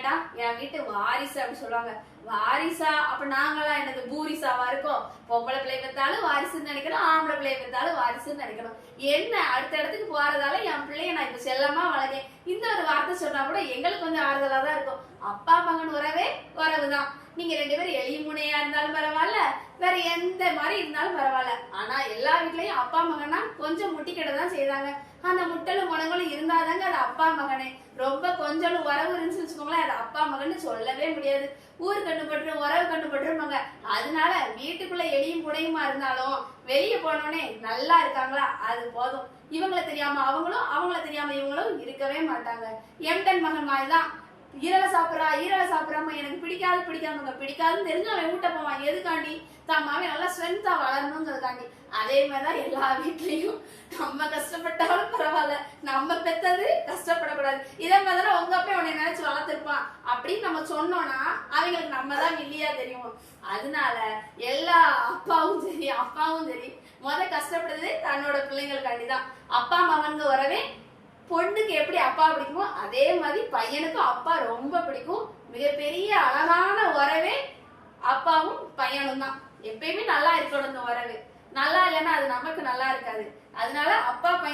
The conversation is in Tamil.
கேட்டா என் வீட்டு வாரிசு அப்படின்னு சொல்லுவாங்க. வாரிசா? அப்ப நாங்களாம் என்னது பூரிசாவா இருக்கோம்? பொம்பளை பிள்ளை பெற்றாலும் வாரிசுன்னு நினைக்கணும், ஆம்பளை பிள்ளை பெற்றாலும் வாரிசுன்னு நினைக்கணும். என்ன அடுத்த இடத்துக்கு போறதால என் பிள்ளைய நான் இப்ப செல்லமா வளர்க்கேன். இந்த ஒரு வார்த்தை சொன்னா கூட எங்களுக்கு கொஞ்சம் ஆறுதலா தான் இருக்கும். அப்பா மகன் உறவே உறவுதான். நீங்க 2 பேரும் எளிய முனையா இருந்தாலும் பரவாயில்ல, வேற எந்த மாதிரி இருந்தாலும் பரவாயில்ல. ஆனா எல்லா வீட்லயும் அப்பா மகனா கொஞ்சம் முட்டிக்கிட்ட தான் செய்தாங்க. அந்த முட்டலும் முனங்களும் இருந்தாதாங்க அது அப்பா மகனே. ரொம்ப கொஞ்சம் உறவு இருந்துச்சு வச்சுக்கோங்களேன், அது அப்பா மகன்னு சொல்லவே முடியாது. ஊர் கண்டுபட்டு உறவு கண்டுபட்டுருப்பாங்க. அதனால வீட்டுக்குள்ள எளியும் புடையுமா இருந்தாலும் வெளியே போனோடனே நல்லா இருக்காங்களா அது போதும். இவங்களை தெரியாம அவங்களும், அவங்கள தெரியாம இவங்களும் இருக்கவே மாட்டாங்க. எம்டன் மகன் மாதிரிதான். ஈரலை சாப்பிடறாம எனக்கு பிடிக்காதுங்க. பிடிக்காதுன்னு தெரிஞ்சு அவன் ஊட்ட போவான். எதுக்காண்டி? தம்மாவே நல்லா ஸ்ட்ரென்த்தா வளரணுங்கிறதுக்காண்டி. அதே மாதிரிதான் எல்லா வீட்லயும் நம்ம கஷ்டப்பட்டாலும் பரவாயில்ல, நம்ம பெத்தது கஷ்டப்படக்கூடாது. இதே மாதிரிதான் உங்க அப்பா உன்னை நினைச்சு வளர்த்திருப்பான் அப்படின்னு நம்ம சொன்னோம்னா அவங்களுக்கு நம்ம தான் இல்லையா தெரியும். அதனால எல்லா அப்பாவும் சரி கஷ்டப்படுறது தன்னோட பிள்ளைங்களுக்காண்டிதான். அப்பா மகன்க வரவே பொண்ணுக்கு எப்படி அப்பா பிடிக்குமோ அதே மாதிரி பையனுக்கும் அப்பா ரொம்ப பிடிக்கும். மிகப்பெரிய அழகான உறவே அப்பாவும் பையனும் தான். எப்பயுமே நல்லா இருக்கணும் இந்த உறவு. நல்லா இல்லைன்னா அது நமக்கு நல்லா இருக்காது. அதனால அப்பா பையன்